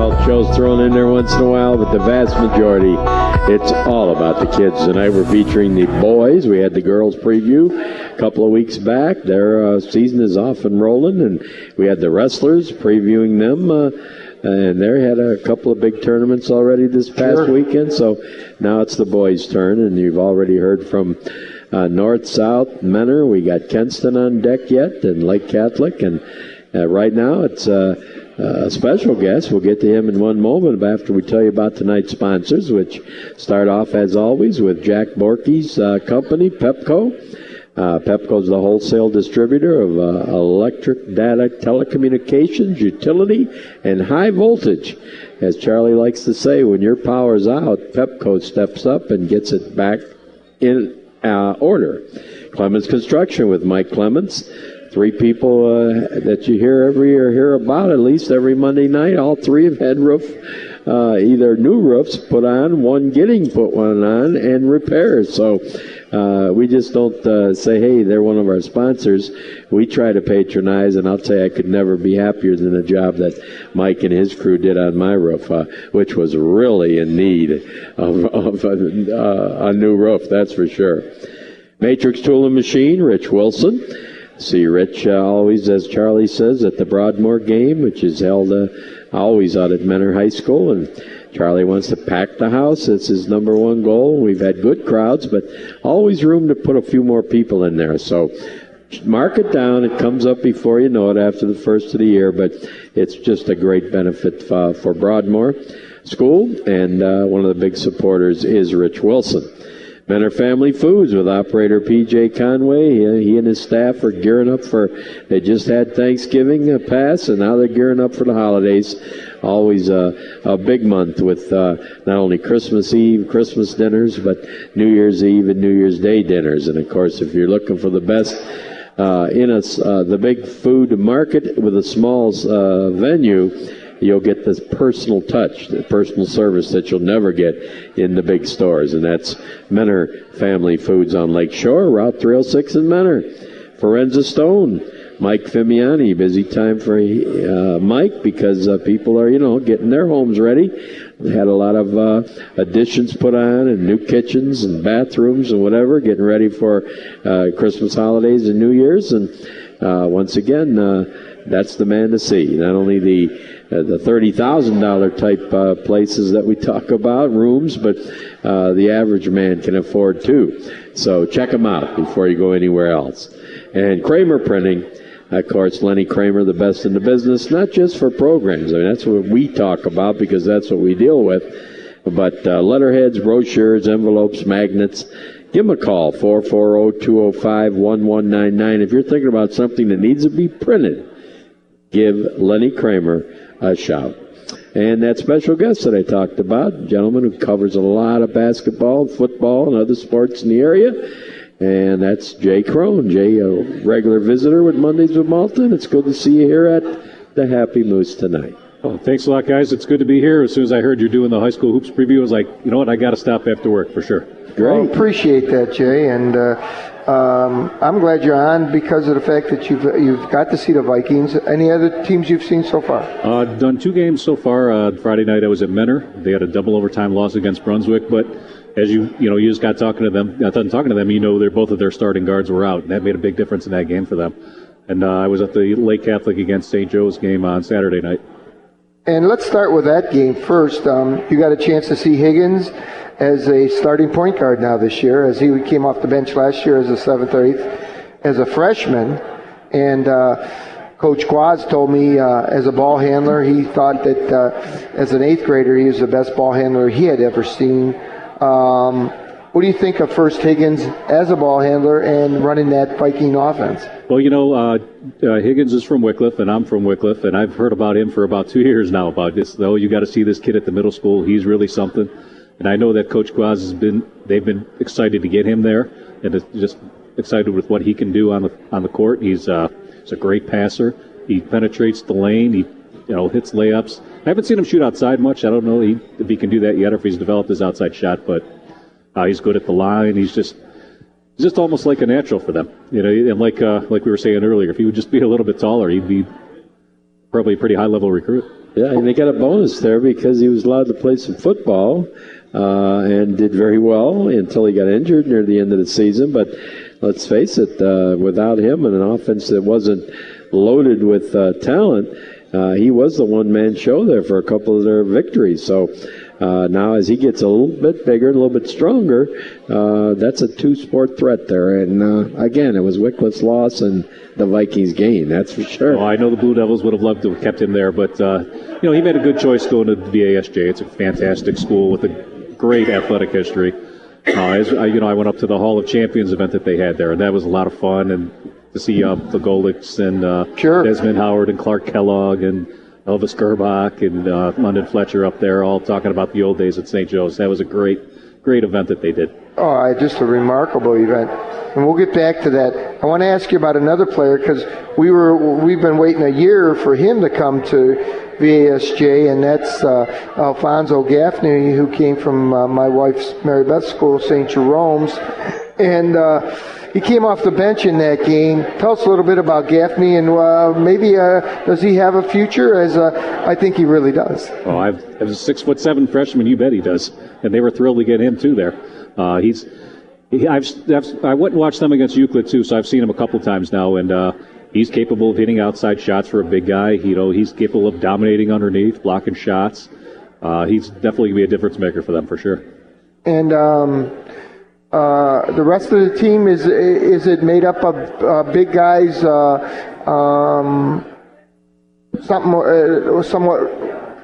adult shows thrown in there once in a while, but the vast majority, it's all about the kids. Tonight we're featuring the boys. We had the girls preview a couple of weeks back. Their season is off and rolling, and we had the wrestlers previewing them. And they had a couple of big tournaments already this past weekend, so now it's the boys' turn, and you've already heard from North, South, Menor. We got Kenston on deck yet, and Lake Catholic, and right now it's a special guest. We'll get to him in one moment, but after we tell you about tonight's sponsors, which start off, as always, with Jack Borkey's company, Pepco. Pepco's the wholesale distributor of electric data telecommunications, utility, and high voltage. As Charlie likes to say, when your power's out, Pepco steps up and gets it back in order. Clements Construction with Mike Clements. Three people that you hear about at least every Monday night. All three have had either new roofs put on, one getting put one on, and repairs. So we just don't say, hey, they're one of our sponsors. We try to patronize, and I'll tell you, I could never be happier than the job that Mike and his crew did on my roof, which was really in need of a new roof, that's for sure. Matrix Tool and Machine, Rich Wilson. See Rich always, as Charlie says, at the Broadmoor game, which is held always out at Menor High School, and Charlie wants to pack the house. It's his number one goal. We've had good crowds, but always room to put a few more people in there. So mark it down. It comes up before you know it after the first of the year, but it's just a great benefit for Broadmoor School, and one of the big supporters is Rich Wilson. Menor Family Foods with operator P.J. Conway. He and his staff are gearing up they just had Thanksgiving pass, and now they're gearing up for the holidays. Always a big month with not only Christmas Eve, Christmas dinners, but New Year's Eve and New Year's Day dinners. And, of course, if you're looking for the best the big food market with a small venue, you'll get this personal touch, the personal service that you'll never get in the big stores. And that's Menor Family Foods on Lake Shore, Route 306 in Menor. Forenza Stone, Mike Fimiani. Busy time for Mike because people are, getting their homes ready. They had a lot of additions put on and new kitchens and bathrooms and whatever, getting ready for Christmas holidays and New Year's. And once again, that's the man to see. Not only the $30,000 type places that we talk about, rooms, but the average man can afford too. So check them out before you go anywhere else. And Kramer Printing, of course, Lenny Kramer, the best in the business, not just for programs. I mean, that's what we talk about because that's what we deal with. But letterheads, brochures, envelopes, magnets, give them a call, 440-205-1199. If you're thinking about something that needs to be printed, give Lenny Kramer a shout. And that special guest that I talked about, a gentleman who covers a lot of basketball, football, and other sports in the area, and that's Jay Crone. Jay, a regular visitor with Mondays with Malta, and it's good to see you here at the Happy Moose tonight. Oh, thanks a lot, guys. It's good to be here. As soon as I heard you're doing the high school hoops preview, I was like, you know what, I got to stop after work for sure. Great. Well, appreciate that, Jay, and I'm glad you're on because of the fact that you've got to see the Vikings. Any other teams you've seen so far? Done 2 games so far. Friday night I was at Menor. They had a double overtime loss against Brunswick, but as you just got talking to them, both of their starting guards were out, and that made a big difference in that game for them. And I was at the Lake Catholic against St. Joe's game on Saturday night. And let's start with that game first. You got a chance to see Higgins as a starting point guard now this year, as he came off the bench last year as a 7th or 8th as a freshman. And Coach Quaz told me as a ball handler, he thought that as an 8th grader, he was the best ball handler he had ever seen. What do you think of first Higgins as a ball handler and running that Viking offense? Well, Higgins is from Wycliffe, and I'm from Wycliffe, and I've heard about him for about 2 years now about this. Though you got to see this kid at the middle school. He's really something. And I know that Coach Quaz they've been excited to get him there, and just excited with what he can do on the court. He's a great passer. He penetrates the lane. He hits layups. I haven't seen him shoot outside much. I don't know if he can do that yet or if he's developed his outside shot, but he's good at the line. He's just almost like a natural for them. And like we were saying earlier, if he would just be a little bit taller, he'd be probably a pretty high-level recruit. Yeah, and they got a bonus there because he was allowed to play some football and did very well until he got injured near the end of the season. But let's face it, without him and an offense that wasn't loaded with talent, he was the one-man show there for a couple of their victories. So now as he gets a little bit bigger, a little bit stronger, that's a two-sport threat there. And again, it was Wycliffe's loss and the Vikings' gain, that's for sure. Well, I know the Blue Devils would have loved to have kept him there, but he made a good choice going to the VASJ. It's a fantastic school with a great athletic history. I went up to the Hall of Champions event that they had there, and that was a lot of fun. And to see the Golics and Desmond Howard and Clark Kellogg and Elvis Gerbach and London Fletcher up there all talking about the old days at St. Joe's. That was a great event that they did. Oh, just a remarkable event. And we'll get back to that. I want to ask you about another player because we've been waiting a year for him to come to VASJ, and that's Alfonso Gaffney, who came from my wife's Mary Beth School, St. Jerome's. And he came off the bench in that game. Tell us a little bit about Gaffney, and maybe does he have a future? As I think he really does. Oh, as a 6'7" freshman, you bet he does. And they were thrilled to get him too there. I went and watched them against Euclid too, so I've seen him a couple times now, and he's capable of hitting outside shots for a big guy. He's capable of dominating underneath, blocking shots. He's definitely going to be a difference maker for them for sure. And the rest of the team, is it made up of big guys, somewhat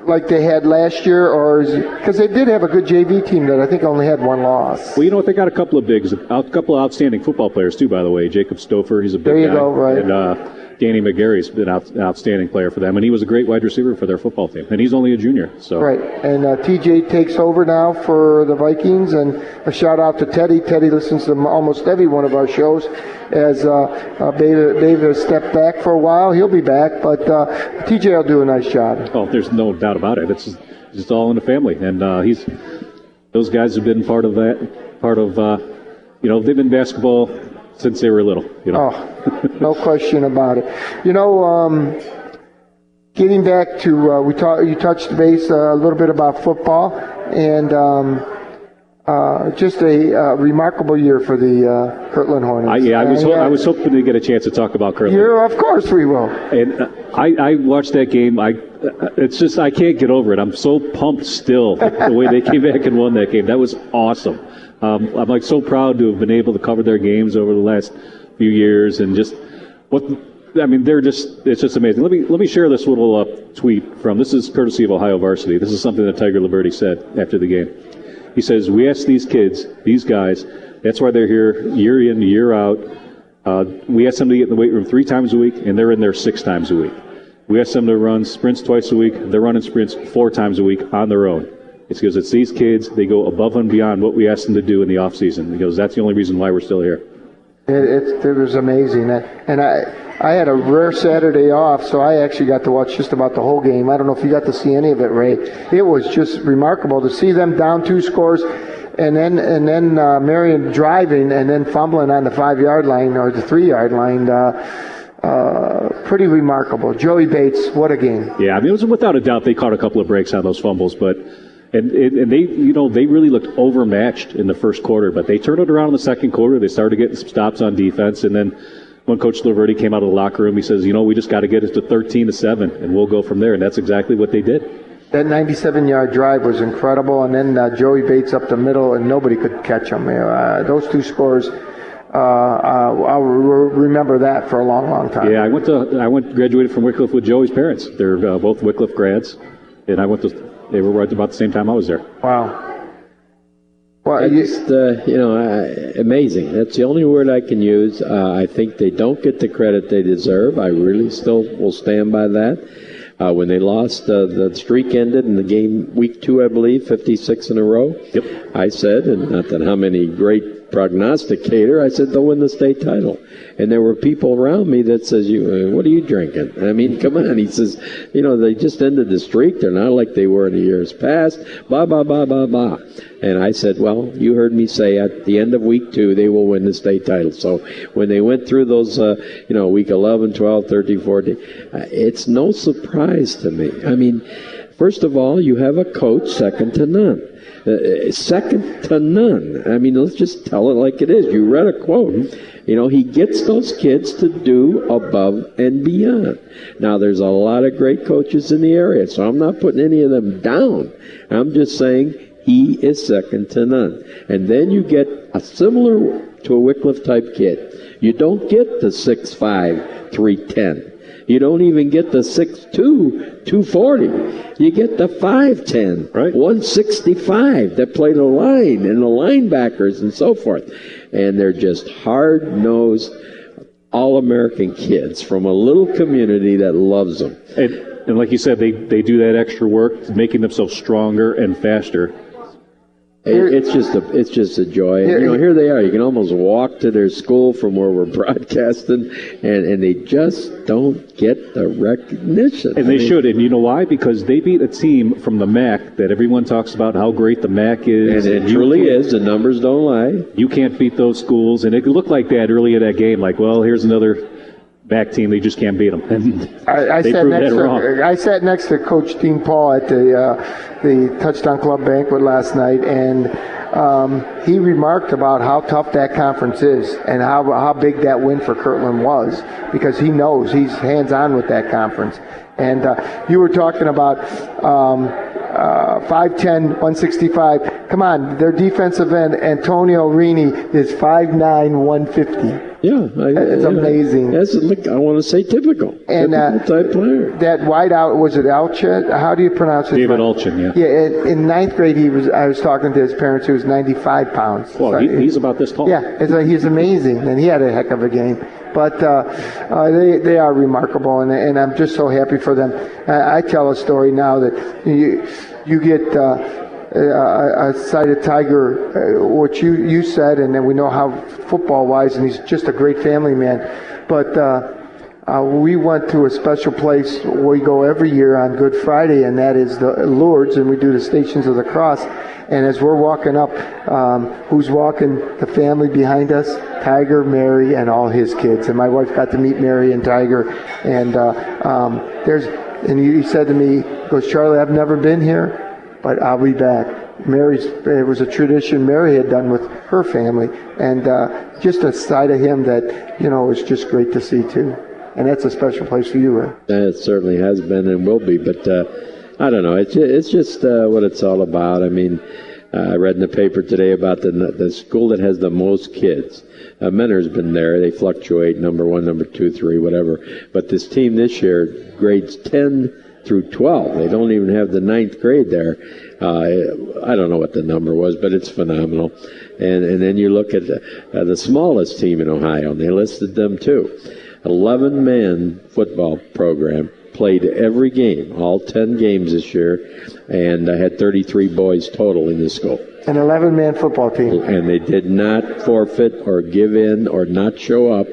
like they had last year, or because they did have a good JV team that I think only had one loss? Well, you know what? They got a couple of bigs, a couple of outstanding football players too, by the way. Jacob Stouffer, he's a big guy. There you go, right. And Danny McGarry's been an outstanding player for them, and he was a great wide receiver for their football team. And he's only a junior. So. Right. And TJ takes over now for the Vikings, and a shout out to Teddy. Teddy listens to almost every one of our shows. As Dave has stepped back for a while, he'll be back, but TJ will do a nice job. Oh, there's no doubt about it. It's just all in the family, and those guys have been part of that. They've been basketball since they were little. Oh, no question about it. Getting back to you touched base a little bit about football, and just a remarkable year for the Kirtland Hornets. I was hoping to get a chance to talk about Kirtland. Of course we will. And I watched that game. I can't get over it. I'm so pumped still the way they came back and won that game. That was awesome. I'm so proud to have been able to cover their games over the last few years, and it's just amazing. Let me share this little tweet this is courtesy of Ohio Varsity. This is something that Tiger Liberty said after the game. He says, "We asked these kids, these guys, that's why they're here year in, year out. We asked them to get in the weight room 3 times a week, and they're in there 6 times a week. We asked them to run sprints twice a week. They're running sprints 4 times a week on their own. It's because it's these kids. They go above and beyond what we asked them to do in the off season. He goes, that's the only reason why we're still here." It was amazing. And I had a rare Saturday off, so I actually got to watch just about the whole game. I don't know if you got to see any of it, Ray. It was just remarkable to see them down 2 scores, and then Marion driving and then fumbling on the 5-yard line or the 3-yard line. Pretty remarkable. Joey Bates, what a game. Yeah, it was without a doubt they caught a couple of breaks on those fumbles, but and they they really looked overmatched in the first quarter, but they turned it around in the second quarter. They started getting some stops on defense, and then when Coach Liberty came out of the locker room, he says, we just got to get it to 13-7, and we'll go from there, and that's exactly what they did. That 97-yard drive was incredible, and then Joey Bates up the middle, and nobody could catch him. Those 2 scores, I'll remember that for a long, long time. Yeah, I graduated from Wycliffe with Joey's parents. They're both Wycliffe grads, and they were right about the same time I was there. Wow. Well, amazing. That's the only word I can use. I think they don't get the credit they deserve. I really still will stand by that. When they lost, the streak ended in the game week 2, I believe, 56 in a row. Yep. I said, and not that how many great prognosticator, I said they'll win the state title. And there were people around me that says, what are you drinking? I mean, come on. He says, they just ended the streak. They're not like they were in the years past. Blah, blah, blah, blah, blah. And I said, well, you heard me say at the end of week 2, they will win the state title. So when they went through those, week 11, 12, 13, 14, it's no surprise to me. I mean, first of all, you have a coach second to none. Second to none. I mean, let's just tell it like it is. You read a quote. He gets those kids to do above and beyond. Now, there's a lot of great coaches in the area, so I'm not putting any of them down. I'm just saying he is second to none. And then you get a similar to a Wycliffe-type kid. You don't get the 6'5", 310. You don't even get the 6'2", 240. You get the 5'10", right, 165 that play the line and the linebackers and so forth. And they're just hard-nosed, all-American kids from a little community that loves them. And like you said, they do that extra work, making themselves stronger and faster. It's just a joy. And, here they are. You can almost walk to their school from where we're broadcasting, and they just don't get the recognition. And they should. And you know why? Because they beat a team from the MAC that everyone talks about how great the MAC is. And it truly is. The numbers don't lie. You can't beat those schools. And it looked like that early in that game. Like, well, here's another MAC team. They just can't beat them. And I sat next to Coach Dean Paul at the Touchdown Club banquet last night, and he remarked about how tough that conference is and how big that win for Kirtland was, because he knows, he's hands-on with that conference. And you were talking about 5'10", 165. Come on, their defensive end, Antonio Rini, is 5'9", 150. Yeah, it's amazing. I want to say typical. And type player. That wideout, was it Alchin? How do you pronounce it? David Alchin, yeah. Yeah, in ninth grade, I was talking to his parents. He was 95 pounds. Well, so he's about this tall. Yeah, he's amazing, and he had a heck of a game. But they are remarkable, and I'm just so happy for them. I tell a story now that you get a sighted tiger, what you said, and then we know how football-wise, and he's just a great family man. But we went to a special place we go every year on Good Friday, and that is the Lourdes, and we do the Stations of the Cross. And as we're walking up, who's walking? The family behind us, Tiger, Mary, and all his kids. And my wife got to meet Mary and Tiger. And and he said to me, he goes, Charlie, I've never been here, but I'll be back. It was a tradition Mary had done with her family, and just a side of him that, was just great to see too. And that's a special place for you, Ray. It certainly has been and will be, but I don't know. It's just what it's all about. I mean, I read in the paper today about the school that has the most kids. Mentor's been there. They fluctuate, number 1, number 2, 3, whatever. But this team this year, grades 10 through 12. They don't even have the 9th grade there. I don't know what the number was, but it's phenomenal. And then you look at the smallest team in Ohio, and they listed them too. 11-man football program, played every game, all 10 games this year, and I had 33 boys total in the school. An 11-man football team. And they did not forfeit or give in or not show up.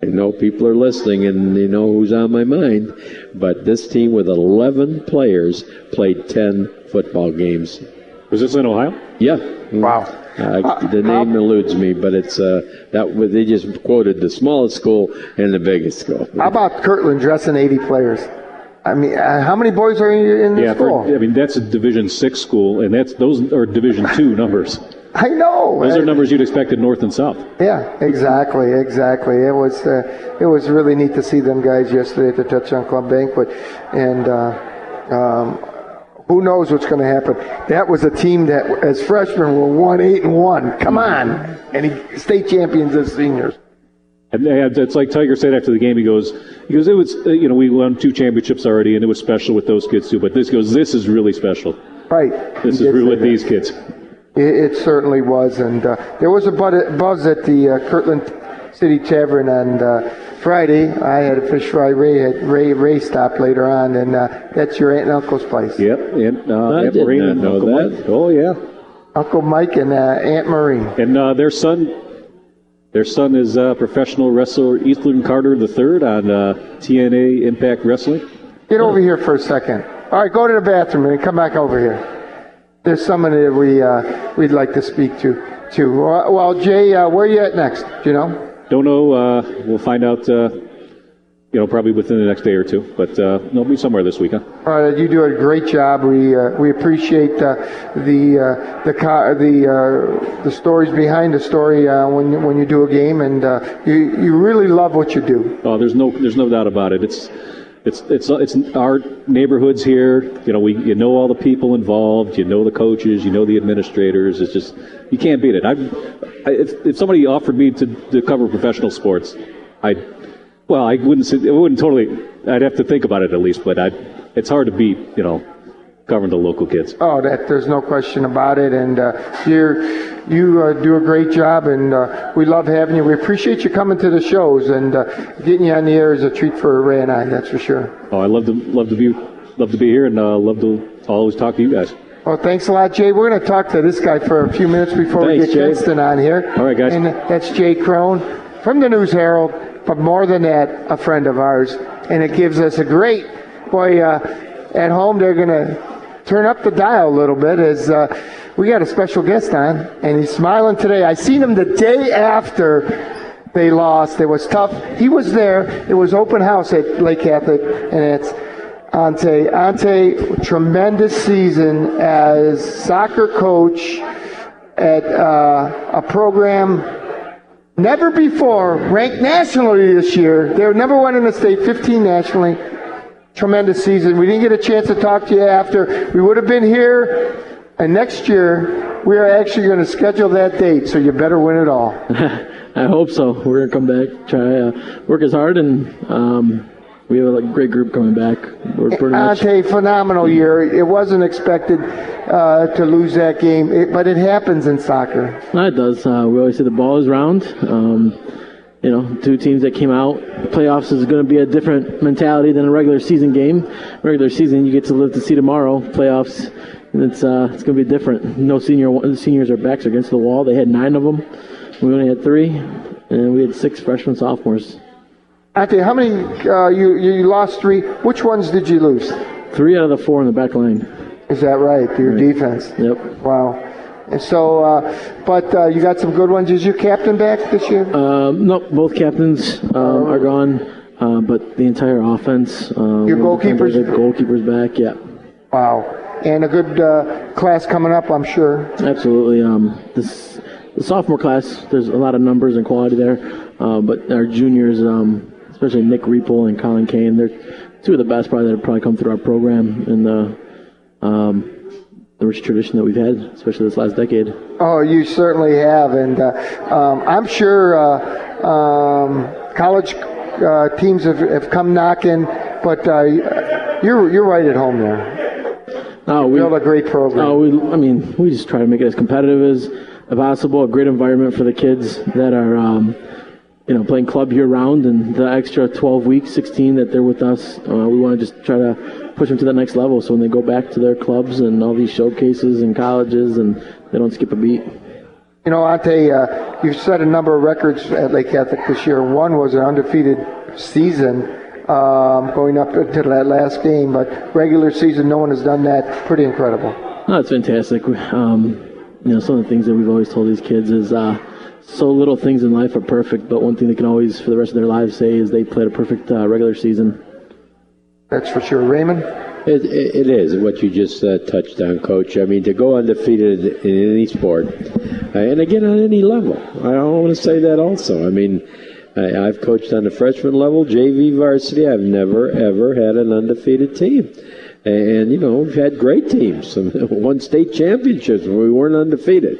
I know people are listening and they know who's on my mind, but this team with 11 players played 10 football games. Was this in Ohio? Yeah. Wow. The name eludes me, but it's they just quoted the smallest school and the biggest school. How about Kirtland dressing 80 players? I mean, how many boys are in the school? That's a Division 6 school, and those are Division 2 numbers. I know. Those are numbers you'd expect in North and South. Yeah, exactly. It was really neat to see them guys yesterday at the Touchdown Club banquet, and who knows what's going to happen. That was a team that, as freshmen, were 1-8-1. Come on, and state champions as seniors. And it's like Tiger said after the game. He goes, it was, we won 2 championships already, and it was special with those kids too. But this is really special. Right. This is real with these kids. It certainly was, and there was a buzz at the Kirtland City Tavern on Friday. I had a fish fry. Ray stopped later on, and that's your aunt and uncle's place. Yep. And I did not know that. Oh yeah. Uncle Mike and Aunt Marie. And their son is professional wrestler Ethan Carter III on TNA Impact Wrestling. Get over here for a second. All right, go to the bathroom and come back over here. There's someone that we'd like to speak to. Well, Jay, where are you at next? Do you know? Don't know. We'll find out. Probably within the next day or two. But they'll be somewhere this weekend. All right, you do a great job. We appreciate the stories behind the story when you do a game, and you really love what you do. Oh, there's no doubt about it. It's our neighborhoods here. You know all the people involved. You know the coaches. You know the administrators. It's just you can't beat it. If somebody offered me to cover professional sports, I wouldn't say it wouldn't totally. I'd have to think about it at least. But it's hard to beat. Covering the local kids. Oh, there's no question about it, and you do a great job, and we love having you. We appreciate you coming to the shows, and getting you on the air is a treat for Ray and I. That's for sure. Oh, I love to be here, and love to always talk to you guys. Well, thanks a lot, Jay. We're going to talk to this guy for a few minutes before we get Kinston on here. All right, guys. And that's Jay Crone from the News Herald, but more than that, a friend of ours, and it gives us a great at home. They're going to turn up the dial a little bit as we got a special guest on, and he's smiling today. I seen him the day after they lost. It was tough. He was there. It was open house at Lake Catholic, and it's Ante, tremendous season as soccer coach at a program never before ranked nationally this year. They were number one in the state, 15 nationally. Tremendous season. We didn't get a chance to talk to you after. We would have been here, and next year we are actually going to schedule that date, so you better win it all. I hope so. We're going to come back, try work as hard, and we have a great group coming back. We're pretty much a phenomenal year. It wasn't expected to lose that game, but it happens in soccer. It does. We always say the ball is round. Two teams that came out. Playoffs is going to be a different mentality than a regular season game. Regular season, you get to live to see tomorrow. Playoffs, and it's going to be different. No seniors, our backs are against the wall. They had 9 of them. We only had 3, and we had 6 freshmen, sophomores. Ante, how many? You lost 3. Which ones did you lose? 3 out of the 4 in the back line. Is that right? Your defense. Yep. Wow. And so, but you got some good ones. Is your captain back this year? No, both captains are gone, but the entire offense. Your goalkeepers? The goalkeepers back, yeah. Wow. And a good class coming up, I'm sure. Absolutely. The sophomore class, there's a lot of numbers and quality there, but our juniors, especially Nick Reepel and Colin Kane, they're 2 of the best probably that have probably come through our program in the rich tradition that we've had, especially this last decade. Oh, you certainly have, and I'm sure college teams have come knocking, but you're right at home there. We build a great program. We just try to make it as competitive as possible. A great environment for the kids that are, playing club year round, and the extra 12 weeks, 16 that they're with us. We want to just try to push them to that next level, so when they go back to their clubs and all these showcases and colleges, and they don't skip a beat. Ante, you've set a number of records at Lake Catholic this year. One was an undefeated season going up to that last game, but regular season, no one has done that. Pretty incredible. It's fantastic. Some of the things that we've always told these kids is so little things in life are perfect, but one thing they can always, for the rest of their lives, say is they played a perfect regular season. That's for sure. Raymond? It is what you just touched on, Coach. To go undefeated in any sport, and again on any level. I want to say that also. I've coached on the freshman level, JV varsity. I've never, ever had an undefeated team. And, we've had great teams. Won state championships when we weren't undefeated.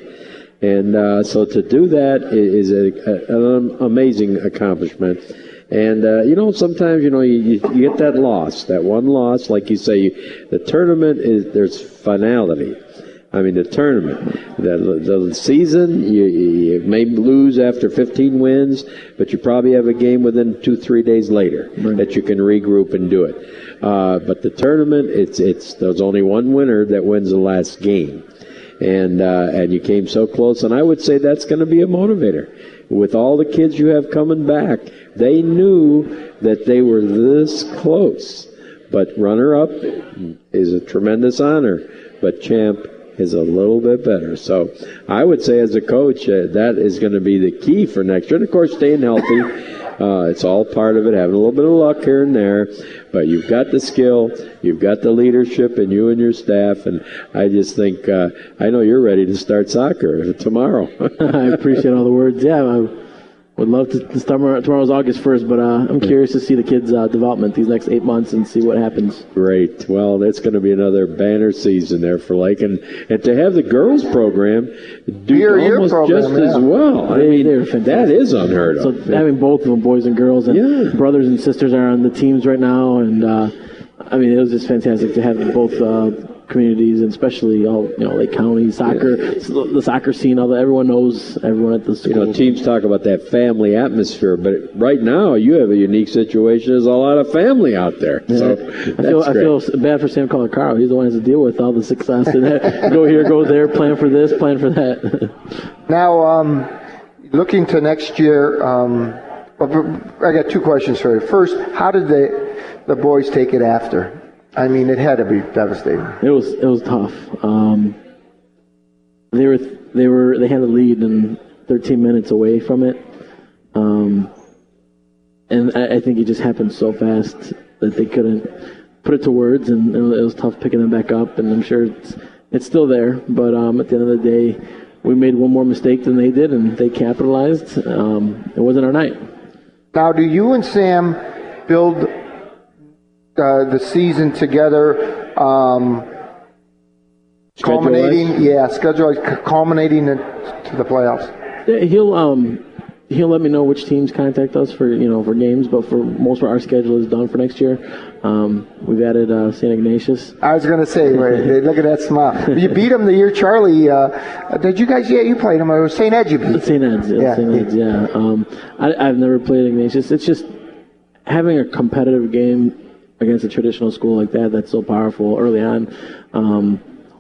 And so to do that is an amazing accomplishment. And, sometimes, you get that loss, that one loss, like you say, the tournament there's finality. The tournament, the season, you may lose after 15 wins, but you probably have a game within 2-3 days later that you can regroup and do it. But the tournament, there's only one winner that wins the last game. and you came so close. And I would say that's going to be a motivator. With all the kids you have coming back, they knew that they were this close. But runner-up is a tremendous honor, but champ is a little bit better. So I would say as a coach, that is going to be the key for next year. And, of course, staying healthy. It's all part of it, having a little bit of luck here and there. But you've got the skill, you've got the leadership, and you and your staff. And I just think, I know you're ready to start soccer tomorrow. I appreciate all the words. Yeah, I would love to start. Tomorrow's August 1st, but I'm curious to see the kids' development these next 8 months and see what happens. Great. Well, that's going to be another banner season there for Lake. And to have the girls program do almost program, just as well. I mean, that is unheard of. So having both of them, boys and girls, and brothers and sisters are on the teams right now. And, I mean, it was just fantastic to have both communities, and especially all Lake County soccer, the soccer scene. Everyone knows everyone at the school. Teams talk about that family atmosphere, but right now you have a unique situation. There's a lot of family out there. Yeah. So I feel bad for Sam Colicaro. He's the one who has to deal with all the success and go here, go there, plan for this, plan for that. Now, looking to next year, I got two questions for you. First, how did the boys take it after? I mean, it had to be devastating. It was tough. They had the lead and 13 minutes away from it, and I think it just happened so fast that they couldn't put it to words, and it was tough picking them back up. And I'm sure it's still there, but at the end of the day, we made one more mistake than they did, and they capitalized. It wasn't our night. Now, do you and Sam build the season together, culminating to the playoffs? Yeah, he'll let me know which teams contact us for games, but for most of our schedule is done for next year. We've added St. Ignatius. I was going to say, look at that smile. You beat them the year Charlie. Did you guys? Yeah, you played them. It was St. Ed you beat. St. Ed's, yeah. St. Ed's, yeah. I've never played Ignatius. It's just having a competitive game against a traditional school like that's so powerful early on.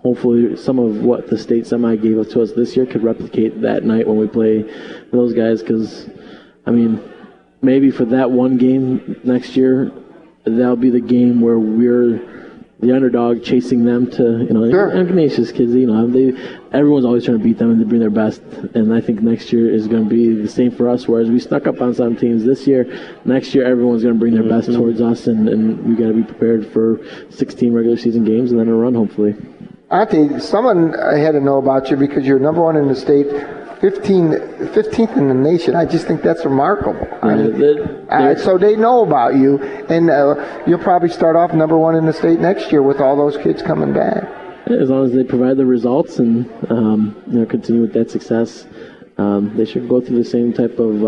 Hopefully some of what the state semi gave to us this year could replicate that night when we play those guys, because, I mean, maybe for that one game next year, that'll be the game where we're the underdog chasing them to, sure. Ignatius kids, everyone's always trying to beat them and to bring their best. And I think next year is going to be the same for us, whereas we snuck up on some teams this year. Next year, everyone's going to bring their best towards us, and we got to be prepared for 16 regular season games and then a run, hopefully. Auntie, someone I had to know about you because you're number one in the state, 15th in the nation. I just think that's remarkable. So they know about you, and you'll probably start off number one in the state next year with all those kids coming back. As long as they provide the results and continue with that success, they should go through the same type of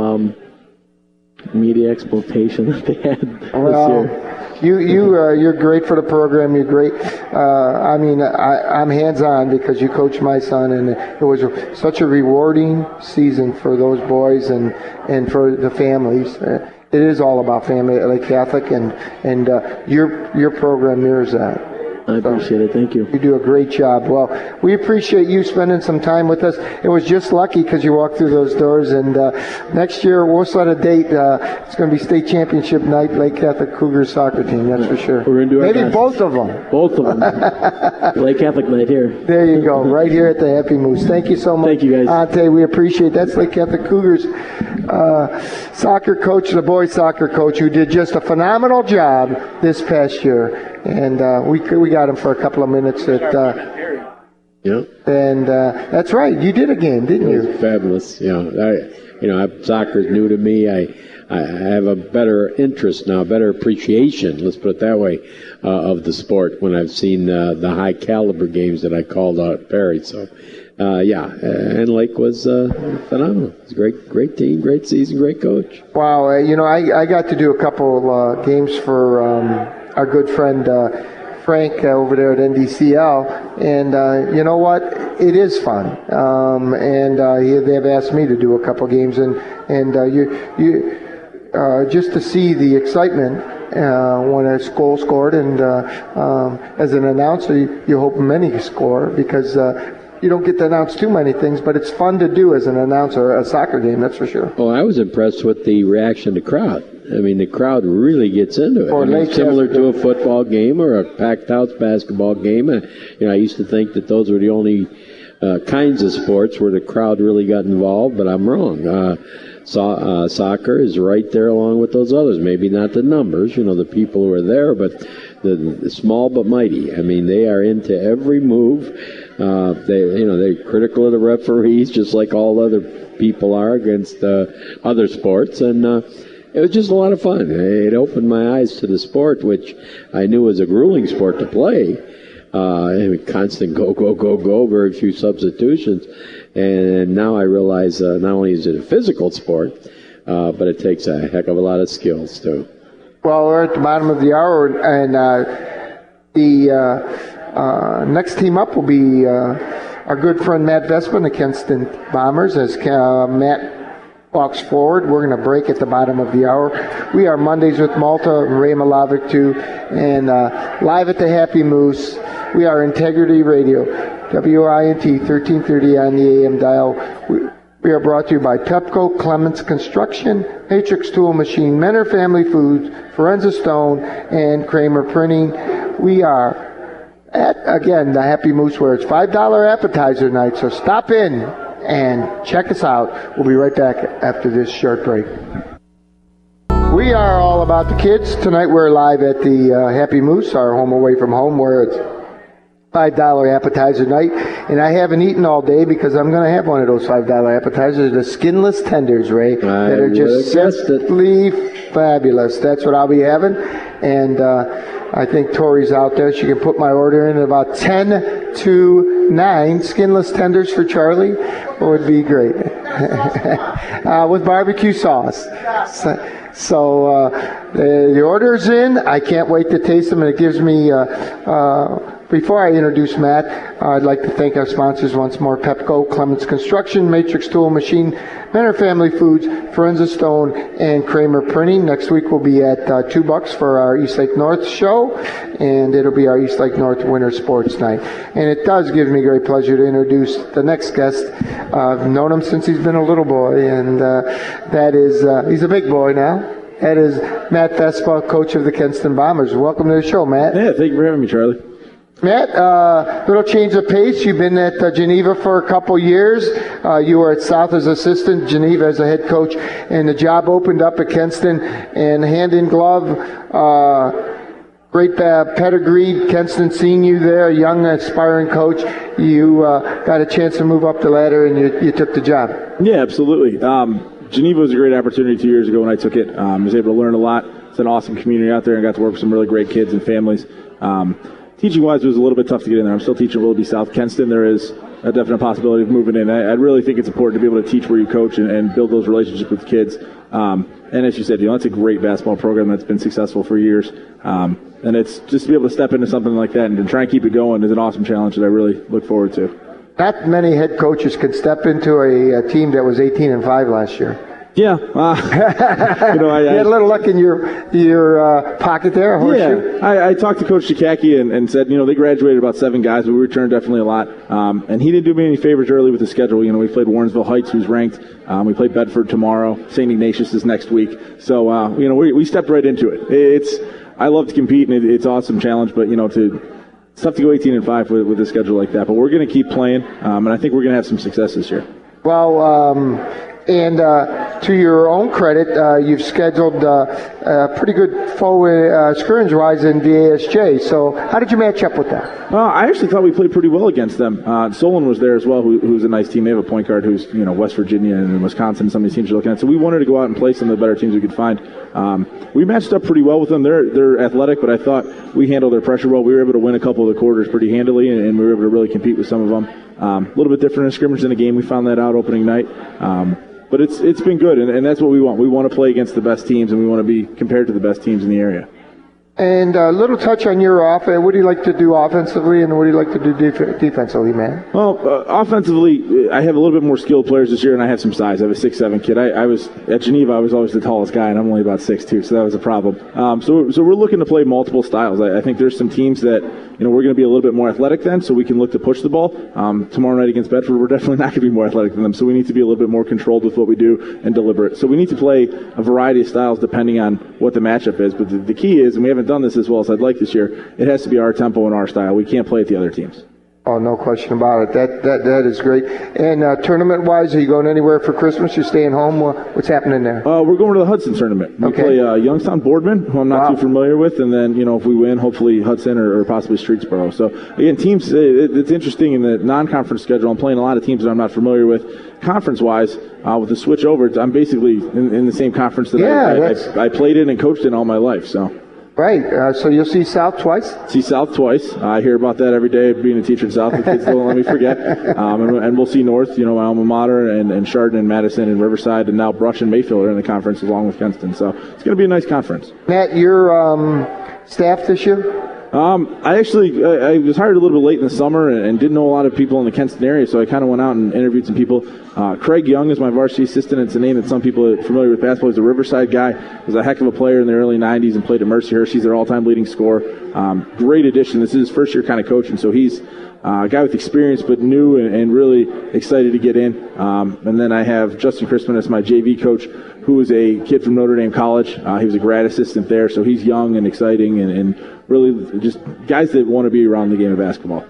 media exploitation that they had this year. You're great for the program. You're great. I'm hands-on because you coach my son, and it was such a rewarding season for those boys and for the families. It is all about family at Lake Catholic, and your program mirrors that. I appreciate it. Thank you. You do a great job. Well, we appreciate you spending some time with us. It was just lucky because you walked through those doors. And next year, we'll set a date. It's going to be state championship night, Lake Catholic Cougars soccer team, that's for sure. We're going to do maybe both of them. Both of them. Lake Catholic night here. There you go. Right here at the Happy Moose. Thank you so much. Thank you, guys. Ante, we appreciate that. That's Lake Catholic Cougars soccer coach, the boys soccer coach, who did just a phenomenal job this past year. And we got him for a couple of minutes at yeah. And that's right, you did a game, didn't you? It was fabulous. Soccer's new to me. I have a better interest now, better appreciation, let's put it that way, of the sport when I've seen the high caliber games that I called out at Perry. So and Lake was phenomenal. It was a great team, great season, great coach. Wow, I got to do a couple games for our good friend Frank over there at NDCL, and you know what? It is fun. They have asked me to do a couple games, and you just to see the excitement when a goal scored, and as an announcer, you hope many score because you don't get to announce too many things, but it's fun to do as an announcer a soccer game, that's for sure. Oh, I was impressed with the reaction of the crowd. I mean, the crowd really gets into it. I mean, similar to a football game or a packed house basketball game. I used to think that those were the only kinds of sports where the crowd really got involved, but I'm wrong. Soccer is right there along with those others. Maybe not the numbers, the people who are there, but the small but mighty. I mean, they are into every move. They're critical of the referees, just like all other people are against other sports, and it was just a lot of fun. It opened my eyes to the sport, which I knew was a grueling sport to play. Constant go, very few substitutions. And now I realize not only is it a physical sport, but it takes a heck of a lot of skills, too. Well, we're at the bottom of the hour, and the next team up will be our good friend Matt Vespa and the Kenston Bombers. As Matt walks forward, we're going to break at the bottom of the hour. We are Mondays with Malta, Ray Malavic too, and live at the Happy Moose. We are Integrity Radio, WINT 1330 on the AM dial. We are brought to you by Pepco, Clements Construction, Matrix Tool Machine, Menor Family Foods, Forenza Stone, and Kramer Printing. We are at, again, the Happy Moose, where it's $5 appetizer night, so stop in and check us out. We'll be right back after this short break. We are all about the kids. Tonight we're live at the Happy Moose, our home away from home, where it's $5 appetizer night. And I haven't eaten all day because I'm going to have one of those $5 appetizers, the skinless tenders, Ray, that are just simply fabulous. That's what I'll be having. And I think Tori's out there. She can put my order in at about 10 to 9. Skinless tenders for Charlie would be great. With barbecue sauce. So the order's in. I can't wait to taste them, and it gives me... Before I introduce Matt, I'd like to thank our sponsors once more: Pepco, Clements Construction, Matrix Tool Machine, Menor Family Foods, Forenza Stone, and Kramer Printing. Next week we'll be at $2 for our East Lake North show, and it'll be our East Lake North Winter Sports Night. And it does give me great pleasure to introduce the next guest. I've known him since he's been a little boy, and that is, he's a big boy now. That is Matt Vespa, coach of the Kenston Bombers. Welcome to the show, Matt. Yeah, thank you for having me, Charlie. Matt, little change of pace. You've been at Geneva for a couple years. You were at South as assistant, Geneva as a head coach, and the job opened up at Kenston, and hand in glove, great pedigree. Kenston seeing you there, a young aspiring coach. You got a chance to move up the ladder, and you took the job. Yeah, absolutely. Geneva was a great opportunity 2 years ago when I took it. I was able to learn a lot. It's an awesome community out there, and got to work with some really great kids and families. Teaching-wise, it was a little bit tough to get in there. I'm still teaching Willoughby South. Kenston, there is a definite possibility of moving in. I really think it's important to be able to teach where you coach and build those relationships with kids. And as you said, that's a great basketball program that's been successful for years. And it's just to be able to step into something like that and try and keep it going is an awesome challenge that I really look forward to. Not many head coaches could step into a team that was 18-5 last year. Yeah, you had a little luck in your pocket there. Horseshoe. Yeah, I talked to Coach Shikaki and said, they graduated about 7 guys, but we returned definitely a lot. And he didn't do me any favors early with the schedule. We played Warrensville Heights, who's ranked. We played Bedford tomorrow. St. Ignatius is next week. So we stepped right into it. I love to compete, and it's an awesome challenge. But it's tough to go 18-5 with a schedule like that. But we're going to keep playing, and I think we're going to have some success this year. Well. And to your own credit, you've scheduled a pretty good forward scrimmage-wise in VASJ. So how did you match up with that? I actually thought we played pretty well against them. Solon was there as well, who's a nice team. They have a point guard who's West Virginia and Wisconsin. Some of these teams are looking at. So we wanted to go out and play some of the better teams we could find. We matched up pretty well with them. They're athletic, but I thought we handled their pressure well. We were able to win a couple of the quarters pretty handily, and we were able to really compete with some of them. A little bit different in scrimmage than a game. We found that out opening night. But it's been good, and that's what we want. We want to play against the best teams, and we want to be compared to the best teams in the area. And a little touch on your offense. What do you like to do offensively, and what do you like to do defensively, man? Well, offensively, I have a little bit more skilled players this year, and I have some size. I have a 6'7" kid. I was at Geneva. I was always the tallest guy, and I'm only about 6'2", so that was a problem. So we're looking to play multiple styles. I think there's some teams that we're going to be a little bit more athletic than, so we can look to push the ball. Tomorrow night against Bedford, we're definitely not going to be more athletic than them, so we need to be a little bit more controlled with what we do and deliberate. So we need to play a variety of styles depending on what the matchup is. But the key is, and we haven't done this as well as I'd like this year, it has to be our tempo and our style. We can't play at the other teams. Oh, no question about it. That is great. And tournament-wise, are you going anywhere for Christmas? You're staying home? What's happening there? We're going to the Hudson tournament. We play Youngstown Boardman, who I'm not too familiar with, and then if we win, hopefully Hudson or possibly Streetsboro. So again, teams. It's interesting in the non-conference schedule. I'm playing a lot of teams that I'm not familiar with. Conference-wise, with the switch over, I'm basically in the same conference that I played in and coached in all my life. So. Right. So you'll see South twice? See South twice. I hear about that every day being a teacher in South. The kids don't let me forget. And we'll see North, my alma mater, and Chardon and Madison and Riverside, and now Brush and Mayfield are in the conference along with Kenston. So it's going to be a nice conference. Matt, your staff this year? I was hired a little bit late in the summer and didn't know a lot of people in the Kenston area, so I kind of went out and interviewed some people. Craig Young is my varsity assistant. It's a name that some people are familiar with basketball. He's a Riverside guy. He was a heck of a player in the early 90s and played at Mercyhurst. He's their all-time leading scorer. Great addition. This is his first year kind of coaching, so he's a guy with experience but new and really excited to get in. And then I have Justin Crispin as my JV coach, who is a kid from Notre Dame College. He was a grad assistant there, so he's young and exciting and really just guys that want to be around the game of basketball.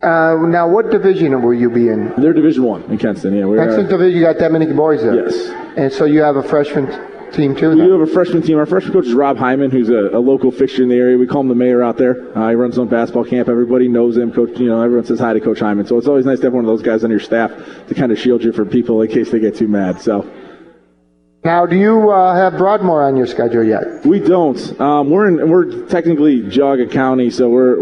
Now, what division will you be in? They're Division I in Kenston. Yeah, Kenston Division. You got that many boys there? Yes. And so you have a freshman team too? We do have a freshman team. Our freshman coach is Rob Hyman, who's a local fixture in the area. We call him the mayor out there. He runs his own basketball camp. Everybody knows him. Coach, everyone says hi to Coach Hyman. So it's always nice to have one of those guys on your staff to kind of shield you from people in case they get too mad. So. Now, do you have Broadmoor on your schedule yet? We don't. We're technically Geauga County, so we're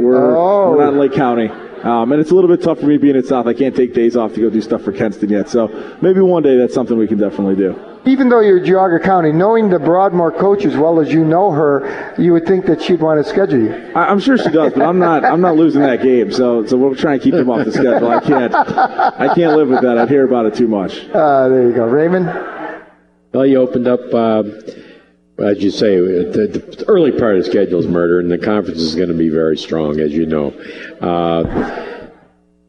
not in Lake County. And it's a little bit tough for me being in South. I can't take days off to go do stuff for Kenston yet. So maybe one day that's something we can definitely do. Even though you're Geauga County, knowing the Broadmoor coach as well as you know her, you would think that she'd want to schedule you. I'm sure she does, but I'm not losing that game. So we'll try and keep them off the schedule. I can't live with that. I'd hear about it too much. There you go, Raymond. Well, you opened up, as you say, the early part of the schedule is murder, and the conference is going to be very strong, as you know.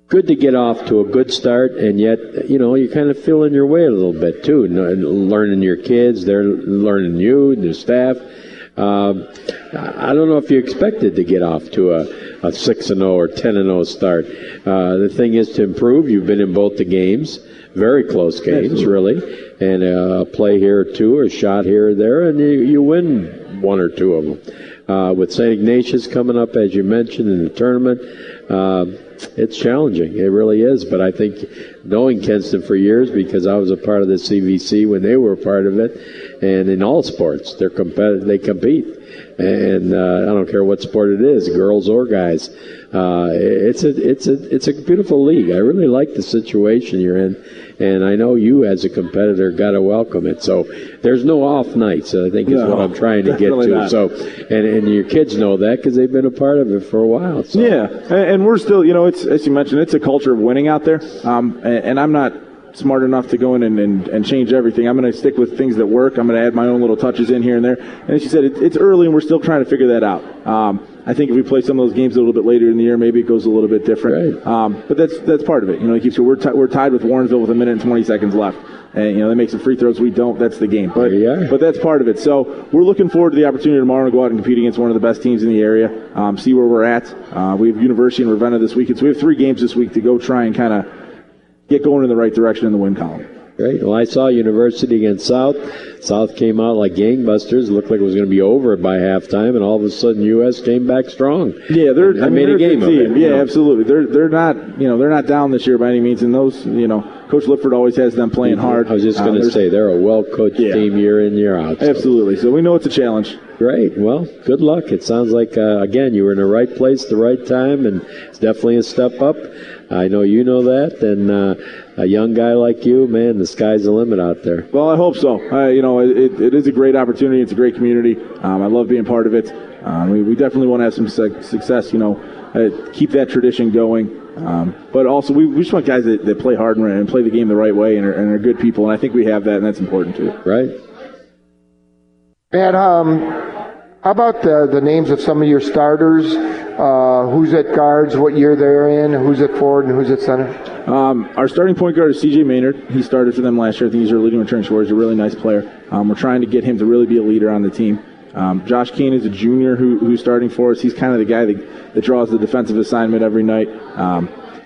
Good to get off to a good start, and yet, you kind of feeling your way a little bit, too, learning your kids, they're learning you, the staff. I don't know if you expected to get off to a 6-0 or 10-0 start. The thing is to improve. You've been in both the games. Very close games, really, and a play here or two, or a shot here or there, and you win one or two of them. With St. Ignatius coming up, as you mentioned, in the tournament, it's challenging. It really is, but I think knowing Kenston for years, because I was a part of the CVC when they were a part of it, and in all sports, they compete. And I don't care what sport it is, girls or guys. It's a beautiful league. I really like the situation you're in, and I know you as a competitor got to welcome it. So there's no off nights, I think, is what I'm trying to get to. Not. So and your kids know that because they've been a part of it for a while. So. Yeah, and we're still, it's, as you mentioned, it's a culture of winning out there, and I'm not smart enough to go in and change everything. I'm going to stick with things that work. I'm going to add my own little touches in here and there. And as you said, it's early and we're still trying to figure that out. I think if we play some of those games a little bit later in the year, maybe it goes a little bit different. Right. But that's part of it. We're tied with Warrensville with 1 minute and 20 seconds left. And, they make some free throws. We don't. That's the game. But that's part of it. So we're looking forward to the opportunity tomorrow to go out and compete against one of the best teams in the area, see where we're at. We have University and Ravenna this weekend. So we have 3 games this week to go try and kind of get going in the right direction in the win column. Great. Well, I saw University against South. South came out like gangbusters. It looked like it was going to be over by halftime, and all of a sudden, U.S. came back strong. Yeah, they're made a game of it. Yeah, absolutely. They're not down this year by any means, and those Coach Lifford always has them playing hard. I was just going to say they're a well-coached team year in, year out. So. Absolutely. So we know it's a challenge. Great. Well, good luck. It sounds like, again, you were in the right place at the right time, and it's definitely a step up. I know you know that, and a young guy like you, man, the sky's the limit out there. Well, I hope so. It is a great opportunity. It's a great community. I love being part of it. We definitely want to have some success, keep that tradition going. But also, we just want guys that play hard and play the game the right way and are good people, and I think we have that, and that's important too. Right. Matt, how about the names of some of your starters? Who's at guards, what year they're in, who's at forward, and who's at center? Our starting point guard is C.J. Maynard. He started for them last year. I think he's our leading returning scorer. He's a really nice player. We're trying to get him to really be a leader on the team. Josh Kane is a junior who's starting for us. He's kind of the guy that draws the defensive assignment every night.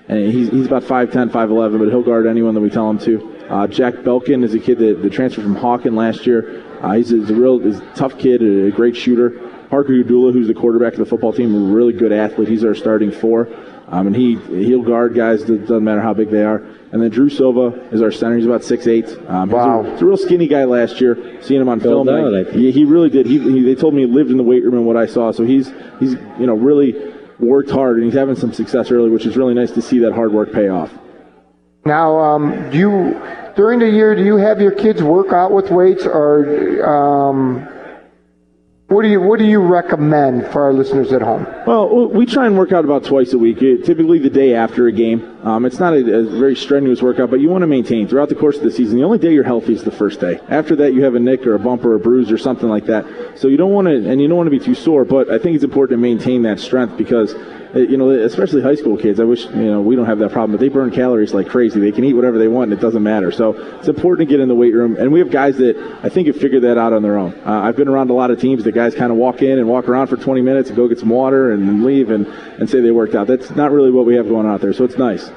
And he's about 5'10", 5'11", but he'll guard anyone that we tell him to. Jack Belkin is a kid that transferred from Hawken last year. He's a tough kid, a great shooter. Parker Udula, who's the quarterback of the football team, a really good athlete. He's our starting four. And he'll guard guys that doesn't matter how big they are. And then Drew Silva is our center. He's about 6'8". Wow. He's a real skinny guy last year. Seeing him on film, he really did. They told me he lived in the weight room and what I saw. So he's really worked hard, and he's having some success early, which is really nice to see that hard work pay off. Now, during the year, do you have your kids work out with weights, or what do you recommend for our listeners at home? Well, we try and work out about twice a week, typically the day after a game. It's not a very strenuous workout, but you want to maintain throughout the course of the season. The only day you're healthy is the first day. After that, you have a nick or a bump or a bruise or something like that. So you don't want to be too sore, but I think it's important to maintain that strength because, especially high school kids, I wish, we don't have that problem, but they burn calories like crazy. They can eat whatever they want and it doesn't matter. So it's important to get in the weight room. And we have guys that I think have figured that out on their own. I've been around a lot of teams that guys kind of walk in and walk around for 20 minutes and go get some water and then leave and say they worked out. That's not really what we have going on out there, so it's nice.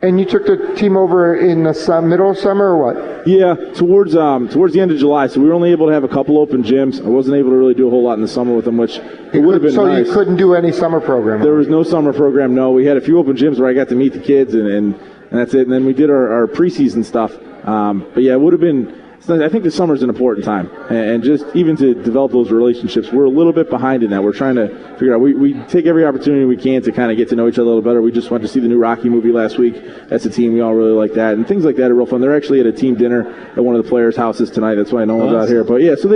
And you took the team over in the middle of summer or what? Yeah, towards the end of July. So we were only able to have a couple open gyms. I wasn't able to really do a whole lot in the summer with them, which it would have been nice. So you couldn't do any summer program? There was no summer program, no. We had a few open gyms where I got to meet the kids, and that's it. And then we did our preseason stuff. But yeah, it would have been... I think the summer's an important time, and just even to develop those relationships, we're a little bit behind in that. We're trying to figure out. We take every opportunity we can to kind of get to know each other a little better. We just went to see the new Rocky movie last week. That's a team we all really like that, and things like that are real fun. They're actually at a team dinner at one of the players' houses tonight. That's why no one's out here. But yeah, so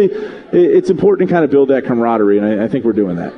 it's important to kind of build that camaraderie, and I think we're doing that.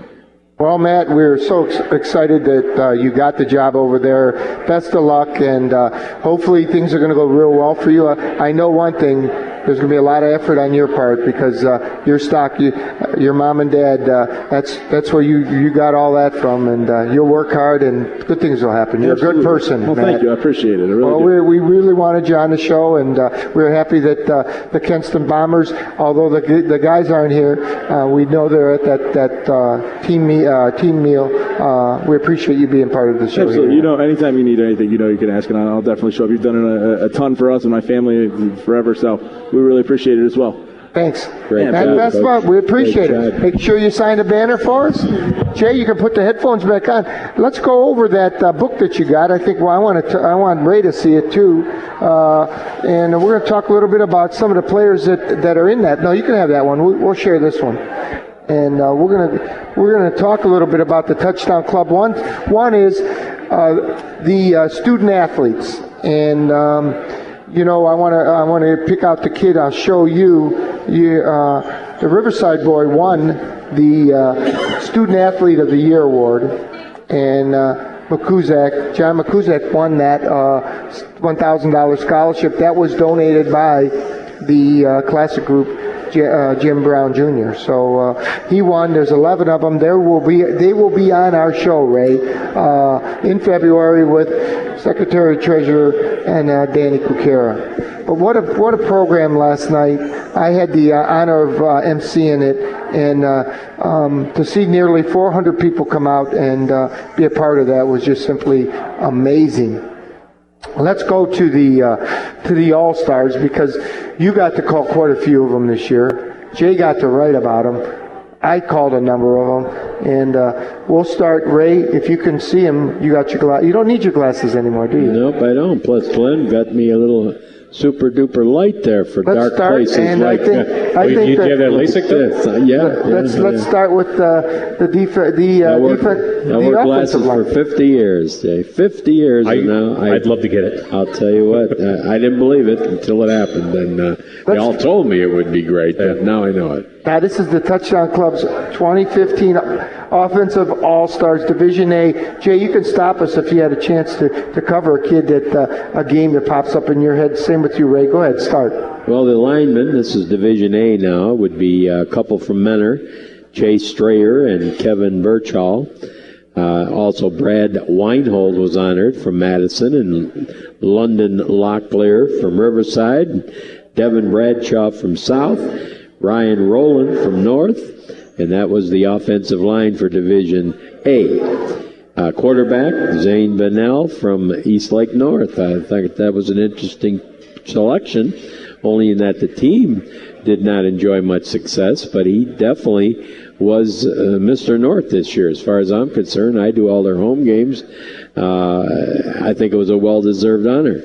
Well, Matt, we're so excited that you got the job over there. Best of luck, and hopefully things are going to go real well for you. I know one thing. There's going to be a lot of effort on your part because your stock, your mom and dad, that's where you got all that from, and you'll work hard and good things will happen. You're a good person, Well, Matt. thank you. I appreciate it. We really wanted you on the show, and we're happy that the Kenston Bombers, although the guys aren't here, we know they're at that team meal. We appreciate you being part of the show. Absolutely. Here. Anytime you need anything, you can ask, and I'll definitely show up. You've done a ton for us and my family forever, so we really appreciate it as well. Thanks. Great And job, best of Coach. luck. We appreciate Great it. job. Make sure you sign a banner for us. Jay, you can put the headphones back on. Let's go over that book that you got. I think I want Ray to see it too. And we're going to talk a little bit about some of the players that are in that. No, you can have that one. We'll share this one. And we're gonna talk a little bit about the Touchdown Club. One is the student athletes, and I want to pick out the kid. I'll show you. The Riverside boy won the Student Athlete of the Year award, and John Makuzak won that $1,000 scholarship. That was donated by the classic group. Jim Brown Jr. So he won. There's 11 of them. They will be on our show, Ray, in February with Secretary Treasurer and Danny Kukera. But what a program last night. I had the honor of emceeing it, and to see nearly 400 people come out and be a part of that was just simply amazing. Let's go to the All-Stars, because you got to call quite a few of them this year. Jay got to write about them. I called a number of them, and we'll start. Ray, if you can see them, you got your glasses. You don't need your glasses anymore, do you? Nope, I don't. Plus, Glenn got me a little super duper light there for dark places. And like I think you have that LASIK there? Let's start with the defense. I wore glasses for 50 years, Jay. 50 years. I'd love to get it. I'll tell you what, I didn't believe it until it happened. And they all told me it would be great, but now I know it. Now, this is the Touchdown Club's 2015 Offensive All-Stars Division A. Jay, you can stop us if you had a chance to cover a kid that a game that pops up in your head. Same with you, Ray. Go ahead, start. Well, the linemen, this is Division A now, would be a couple from Menor, Chase Strayer and Kevin Birchall. Also, Brad Weinhold was honored from Madison, and London Locklear from Riverside, Devin Bradshaw from South, Ryan Rowland from North, and that was the offensive line for Division A. Quarterback, Zane Bennell from East Lake North. I think that was an interesting selection, only in that the team did not enjoy much success, but he definitely was Mr. North this year. As far as I'm concerned, I do all their home games. I think it was a well-deserved honor.